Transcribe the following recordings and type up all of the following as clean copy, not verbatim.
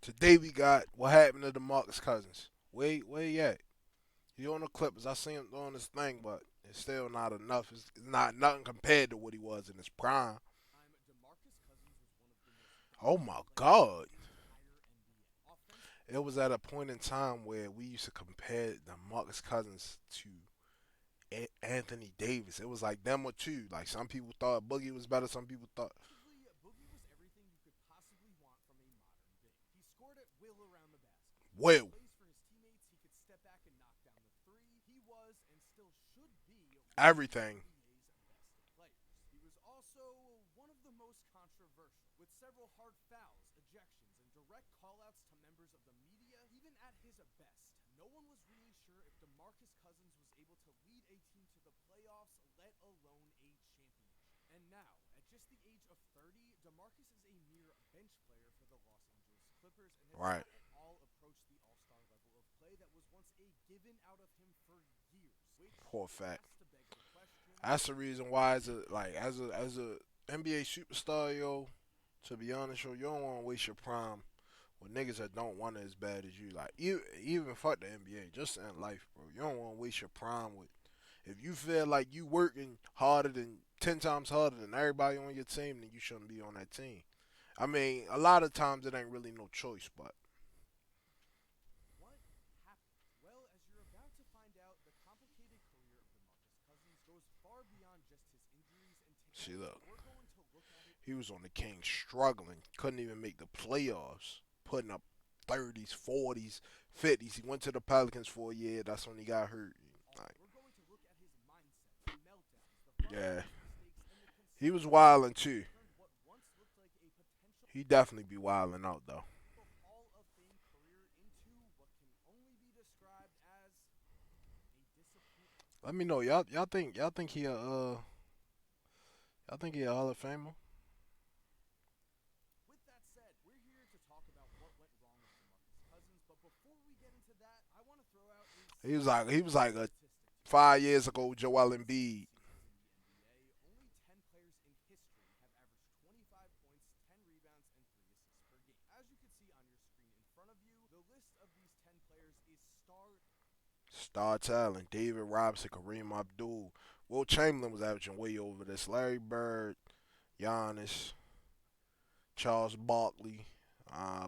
Today we got what happened to Demarcus Cousins. Where he at? He on the Clippers. I seen him doing this thing, but it's still not enough. It's not nothing compared to what he was in his prime. Oh my God. It was at a point in time where we used to compare Demarcus Cousins to Anthony Davis. It was like them or two. Like some people thought Boogie was better. Some people thought. Well, everything. Right. For a fact. That's the reason why, as a NBA superstar, yo. To be honest, yo, you don't want to waste your prime with niggas that don't want it as bad as you. Like even fuck the NBA, just in life, bro. You don't want to waste your prime with. If you feel like you working harder than 10 times harder than everybody on your team, then you shouldn't be on that team. I mean, a lot of times it ain't really no choice, but see, look, he was on the Kings struggling, couldn't even make the playoffs, putting up 30s, 40s, 50s. He went to the Pelicans for a year. That's when he got hurt. Like, yeah, he was wilding too. He definitely be wilding out though. Let me know, y'all think y'all think he a Hall of Famer? He was like a 5 years ago Joel Embiid. Star talent. David Robinson, Kareem Abdul. Will Chamberlain was averaging way over this. Larry Bird, Giannis, Charles Barkley,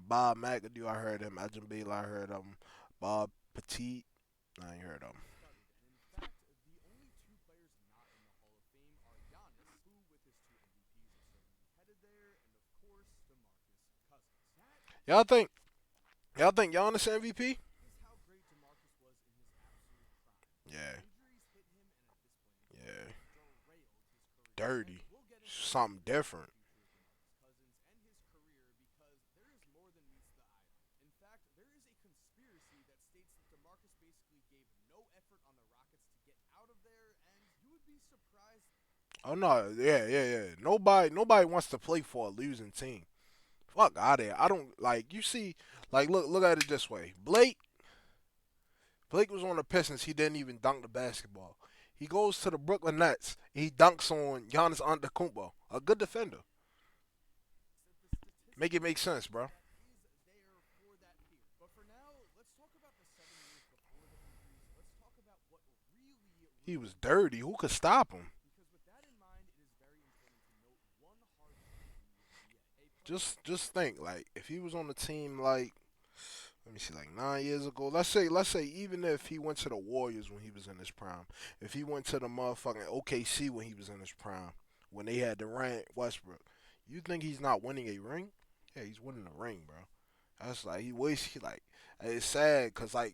Bob McAdoo, I heard him. Ajin Baylor, I heard him. Bob Petit, I ain't heard him. Y'all think y'all think Giannis MVP? Yeah, yeah. Dirty. Something different. Oh no, yeah. Nobody wants to play for a losing team. Fuck out of there. I don't like you see like look at it this way. Blake was on the Pistons, he didn't even dunk the basketball. He goes to the Brooklyn Nets, he dunks on Giannis Antetokounmpo, a good defender. Make it make sense, bro. He was dirty. Who could stop him? Just think, like, if he was on the team like let me see, like 9 years ago. Let's say even if he went to the Warriors when he was in his prime, if he went to the motherfucking OKC when he was in his prime, when they had Durant, Westbrook, you think he's not winning a ring? Yeah, he's winning a ring, bro. That's like he wastes. He like it's sad because like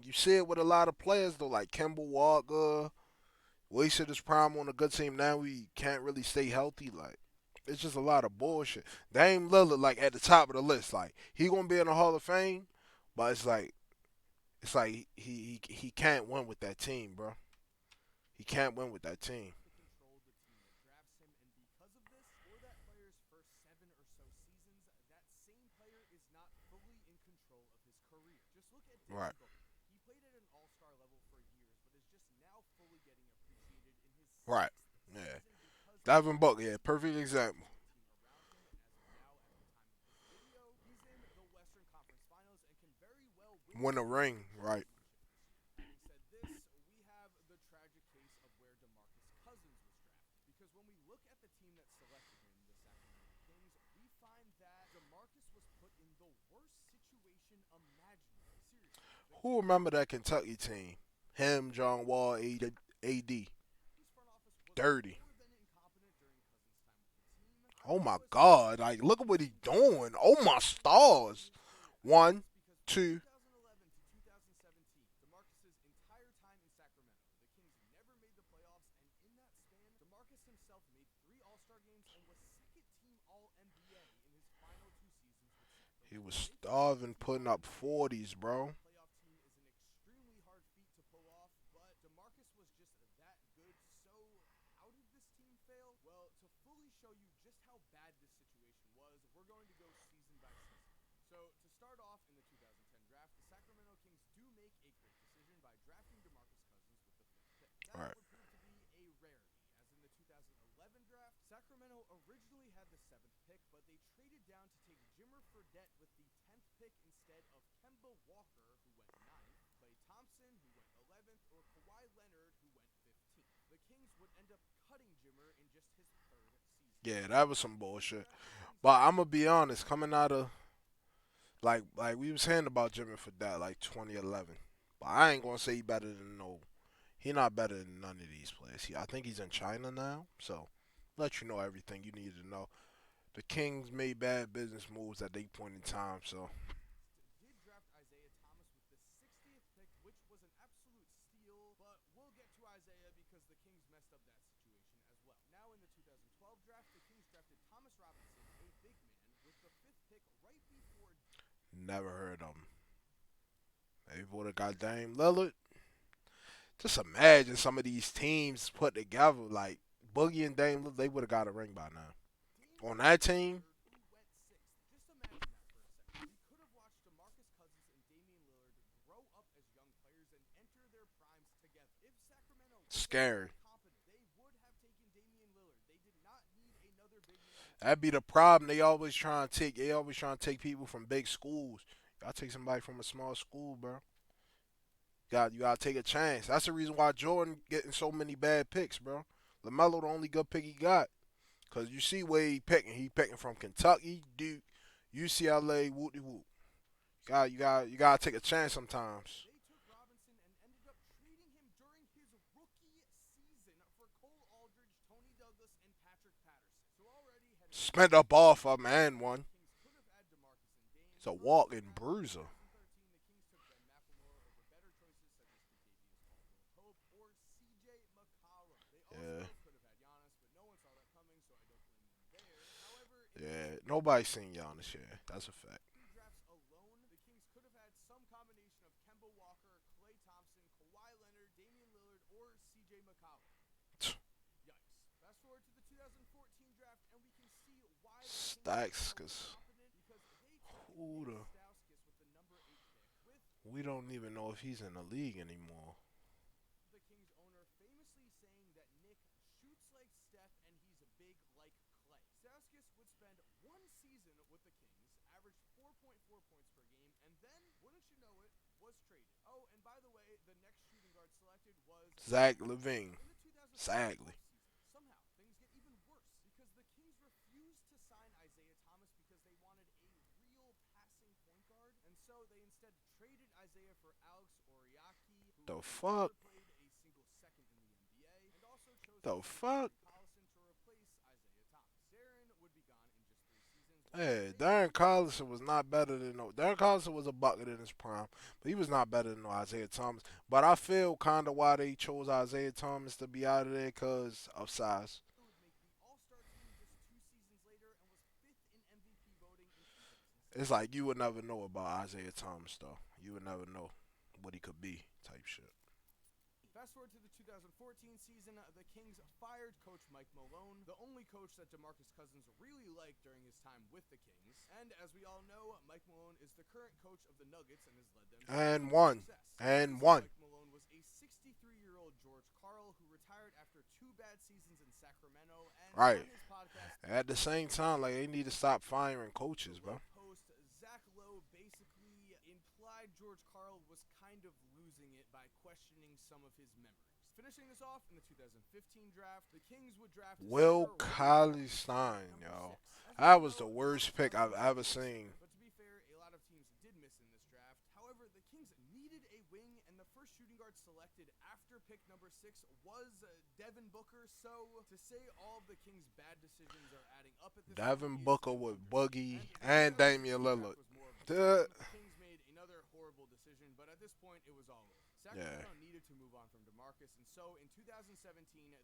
you see it with a lot of players though, like Kemba Walker wasted his prime on a good team. Now we can't really stay healthy. Like it's just a lot of bullshit. Dame Lillard like at the top of the list. Like he gonna be in the Hall of Fame, but it's like he can't win with that team, bro. He can't win with that team. Right. Right. Yeah. Devin Booker, yeah, perfect example. Win a ring, right? Having said this, we have the tragic case of where Demarcus Cousins was drafted. Because when we look at the team that selected him, the Sacramento Kings, we find that Demarcus was put in the worst situation imaginable. Seriously, the Who Kings remember that Kentucky team? Him, John Wall, AD. front office was Dirty. more than incompetent during Cousins' time with the team. Oh He my was God! Like, look at what he doing. Oh my stars. One, because from two. 2011 to 2017, DeMarcus's entire time in Sacramento, the Kings never made the playoffs, and in that span, DeMarcus himself made 3 All-Star games and was second-team All-NBA in his final 2 seasons with Sac. He was Making a starving, second-team putting up All-NBA 40s, bro. playoff team is an extremely hard feat to pull off, but DeMarcus was just that good. So, how did this team fail? Well, to fully show you just how bad this situation was, we're going to go season by season. So, to start off in the 2010 draft, the Sacramento Kings do make a great decision by drafting DeMarcus Cousins with the 5th pick. All That right. would prove to be a rarity, as in the 2011 draft, Sacramento originally had the 7th pick, but they traded down to take Jimmer Fredette with the 10th pick instead of Kemba Walker, who went 9th, Klay Thompson, who went 11th, or Kawhi Leonard, who went 15th. The Kings would end up cutting Jimmer in just his 3rd season. Yeah, that was some After the bullshit. draft, the Kings But I'm gonna be honest, coming out of like we was saying about Jimmy for that like 2011. But I ain't gonna say he better than no. He not better than none of these players. I think he's in China now, so let you know everything you need to know. The Kings made bad business moves at that point in time, so did draft Isaiah Thomas with the 60th pick, which was an absolute steal, but we'll get to Isaiah because the Kings messed up that situation as well. Now in the 2012 draft, the Kings drafted Thomas Robinson, a big man, with the 5th pick right before. never heard of him. Maybe would have got Dame Lillard. Just imagine some of these teams put together like Boogie and Dame Lillard, they would have got a ring by now. On Damian that team, Lillard, who went 6th. Just imagine that for a second. We could have watched DeMarcus Cousins and Damian Lillard grow up as young players and enter their primes together. If Sacramento wasn't scary. that competent, they would have taken Damian Lillard. They did not need another big man. That'd be the problem. They always trying to take. They always trying to take people from big schools. Y'all take somebody from a small school, bro. You gotta take a chance. That's the reason why Jordan getting so many bad picks, bro. LaMelo the only good pick he got. Cause you see where he picking. He picking from Kentucky, Duke, UCLA, whoop de whoop. You gotta take a chance sometimes. They took Robinson and ended up trading him during his rookie season for Cole Aldridge, Tony Douglas, and Patrick Patterson. So already heading into Spent up off of him and the one. Kings could have had DeMarcus and Dame. It's a Early walking draft in bruiser. 2013, the Kings took Ben McLemore over better choices such as Kentavious Caldwell-Pope or C.J. McCollum. They Yeah, also could have had Giannis, but no one saw that coming, so I don't blame them there. However, in the yeah. Nobody seen Giannis yet. That's a fact. drafts alone, the Kings could have had some combination of Kemba Walker, Klay Thompson, Kawhi Leonard, Damian Lillard, or C.J. McCollum. Yikes. Fast forward to the 2014 draft, and we can see why the Kings Stacks, were cause competent because they took who Nick the Stauskas with the number 8 pick, with we don't even know if he's in the league anymore. the Kings owner famously saying that Nick shoots like Steph and he's big like Clay. Stauskas would spend 1 season with the Kings, averaged 4.4 points per game, and then, wouldn't you know it, was traded. Oh, and by the way, the next shooting guard selected was Zach Levine. in the 2015 Sadly. offseason. Somehow, things get even worse because the Kings refused to sign Isaiah Thomas because they wanted a real passing point guard, and so they instead traded Isaiah for Alex Oriaki, who The never fuck? played a single second in the NBA, and also chose to The bring fuck? Darren Collison to replace Isaiah Thomas. Darren would be gone in just 3 seasons. Hey, Darren Collison was not better than no. Darren Collison was a bucket in his prime, but he was not better than no Isaiah Thomas. But I feel kind of why they chose Isaiah Thomas to be out of there because of size. Would make the All-Star team just 2 seasons later and was 5th in MVP voting in 2007. It's like you would never know about Isaiah Thomas though. You would never know what he could be, type shit. Fast forward to the 2014 season, the Kings fired coach Mike Malone, the only coach that DeMarcus Cousins really liked during his time with the Kings. And as we all know, Mike Malone is the current coach of the Nuggets and has led them to And success. and Replacing one. Mike Malone was a 63-year-old George Karl who retired after 2 bad seasons in Sacramento. And Right. on his podcast, At the same time, like they need to stop firing coaches, the bro. host Zach Lowe basically implied George Karl was kind of losing it by questioning some of his memories. Finishing this off in the 2015 draft, the Kings would draft Will center Will Collie Stein, Stein, number yo. 6. As we That all was the know, worst DeMarcus pick I've Cousins ever was a seen. center, but to be fair, a lot of teams did miss in this draft. However, the Kings needed a wing, and the first shooting guard selected after pick number 6 was Devin Booker. So to say all of the Kings' bad decisions are adding up at this point Devin is Booker an with understatement. Boogie And the and 2016 Damian draft Lillard. was more of the Duh. same. The Kings made another horrible decision, but at this point, it was all over. Yeah. Sacramento needed to move on from DeMarcus, and so in 2017,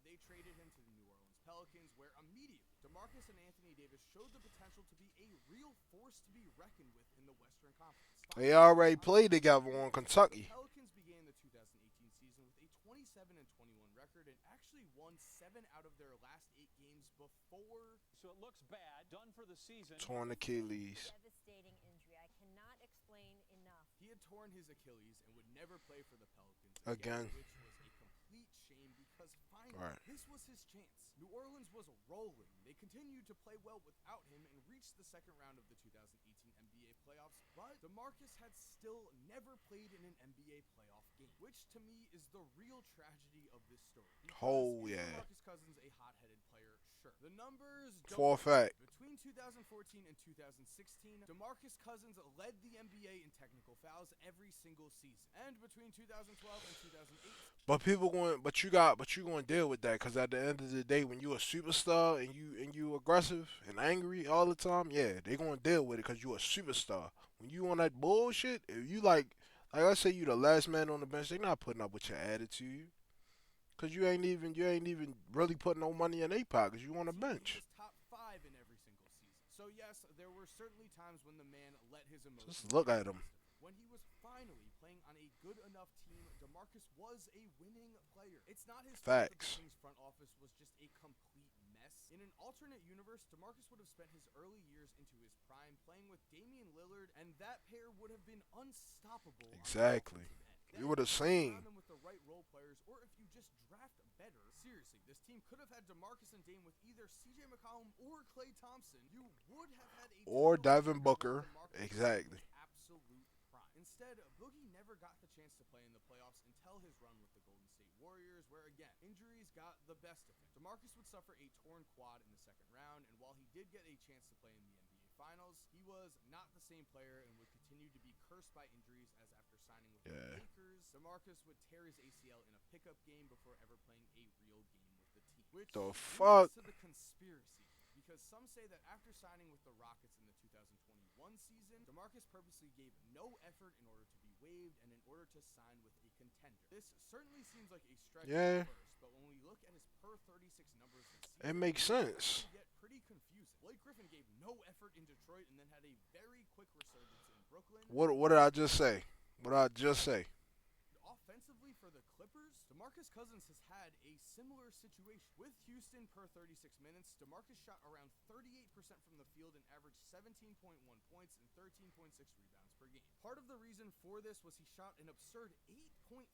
they traded him to the New Orleans Pelicans, where immediately DeMarcus and Anthony Davis showed the potential to be a real force to be reckoned with in the Western Conference. They already played together on The Kentucky. Pelicans began the 2018 season with a 27-21 record and actually won 7 out of their last 8 games before. So it looks bad. Done for the season. Torn Achilles. Devastating injury. I cannot explain enough. He had torn his Achilles and would never play for the Pelicans Again. which was a complete shame because finally Right. this was his chance. New Orleans was rolling. They continued to play well without him and reached the second round of the 2018 NBA playoffs, but DeMarcus had still never played in an NBA playoff game, which to me is the real tragedy of this story. Oh, Is yeah. DeMarcus Cousins a hot-headed player? Sure. The numbers don't For a lie. fact. Between 2014 and 2016, DeMarcus Cousins led the NBA in technical fouls every single season. And between 2012 and 2008, But you going to deal with that because at the end of the day, when you a superstar and you aggressive and angry all the time, yeah, they going to deal with it because you a superstar. When you on that bullshit, if you like let's say you the last man on the bench, they not putting up with your attitude because you ain't even really putting no money in their pockets. You on the he bench. was top 5 in every single season. So yes, there were certainly times when the man let his emotions. Just look at him. When he was finally playing on a good enough team, DeMarcus was a winning player. It's not his fault that Facts. the Kings front office was just a complete mess. In an alternate universe, DeMarcus would have spent his early years into his prime playing with Damian Lillard, and that pair would have been unstoppable. Exactly. You would have seen. Surround them with the right role players, or if you just draft better. Seriously, this team could have had DeMarcus and Dame with either CJ McCollum or Klay Thompson. You would have had a Or title Devin contender Booker. with DeMarcus Exactly. in his absolute prime. Instead, Boogie never got the chance to play in the playoffs until his run with the Golden State Warriors, where again, injuries got the best of him. DeMarcus would suffer a torn quad in the second round, and while he did get a chance to play in the NBA Finals, he was not the same player and would continue to be cursed by injuries as after signing with the Lakers, DeMarcus would tear his ACL in a pickup game before ever playing a real game with the team. Which The leads fuck? to the conspiracy, because some say that after signing with the Rockets in the 2021 season, DeMarcus purposely gave no effort in order to be waived and in order to sign with a contender. This certainly seems like a stretch Yeah. at first, but when we look at his per 36 numbers this season, It makes sense. can get pretty confusing. Blake Griffin gave no effort in Detroit and then had a very quick resurgence in Brooklyn. What did I just say? What did I just say? Offensively for the Clippers, DeMarcus Cousins has had a similar situation. With Houston per 36 minutes, DeMarcus shot around 38% from the field and averaged 17.1 points and 13.6 rebounds per game. Part of the reason for this was he shot an absurd 8.3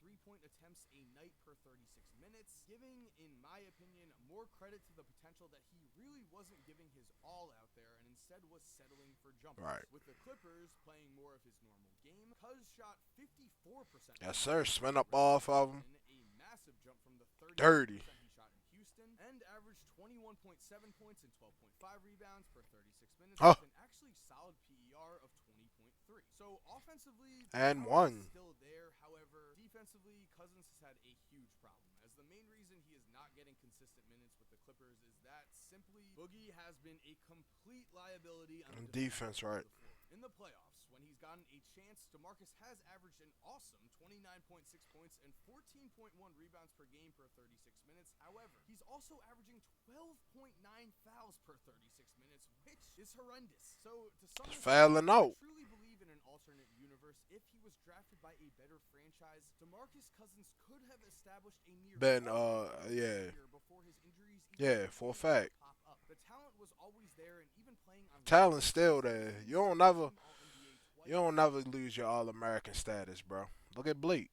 three-point attempts a night per 36 minutes, giving, in my opinion, more credit to the potential that he really wasn't giving his all out there and instead was settling for jumpers. Right. With the Clippers playing more of his normal game, Cuz shot 54%. Yes, sir. Spin up off of him. A massive jump from the 30% Dirty. he shot in Houston, and averaged 21.7 points and 12.5 rebounds per 36 minutes, Huh. with an actually solid PER of 20.3. So offensively, And the talent one. is still there. However, defensively, Cousins has had a huge problem, as the main reason he is not getting consistent minutes with the Clippers is that simply Boogie has been a complete liability on the Defense, right. floor. In the playoffs, when he's gotten a chance, DeMarcus has averaged an awesome 29.6 points and 14.1 rebounds per game per 36 minutes. However, he's also averaging 12.9 fouls per 36 minutes, which is horrendous. So, to sum this up, Fouling I out. truly believe in an alternate universe. If he was drafted by a better franchise, DeMarcus Cousins could have established a near Ben, career before his injuries even Yeah, for a began to fact. pop up. The talent was always there, and even playing on Talent's still there. You don't never All-NBA You don't never lose your All-American status, bro. Look at Blake.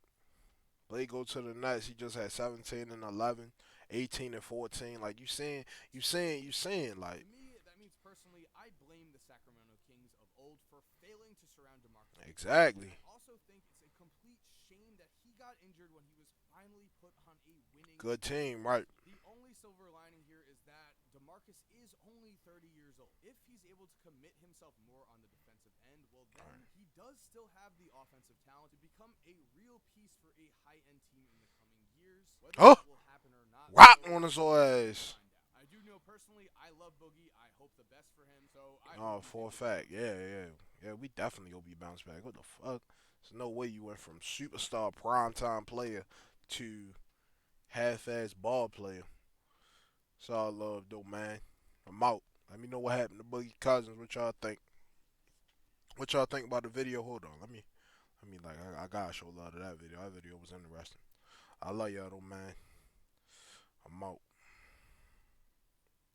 Blake go to the Nets. He just had 17 and 11, 18 and 14. Like you saying, like To me, that means personally, I blame the Sacramento Kings of old for failing to surround Demarcus. Exactly. I also think it's a complete shame that he got injured when he was finally put on a winning Good team, right? The only silver lining here is that Demarcus is only 30 years old. If he's able to commit himself more on the defensive end, well, then he does still have the offensive talent to become a real piece for a high-end team in the coming years. Whether Oh, that will happen or not, rock we'll on his find old out. ass. I do know personally, I love Boogie. I hope the best for him. So I Oh, hope he's for a able to fact. bounce Yeah, back. yeah. We definitely gonna be bounced back. What the fuck? There's no way you went from superstar primetime player to half-ass ball player. It's all love, though, man. I'm out. Let me know what happened to Boogie Cousins. What y'all think? What y'all think about the video? Hold on. I gotta show love to that video. That video was interesting. I love y'all, though, man. I'm out.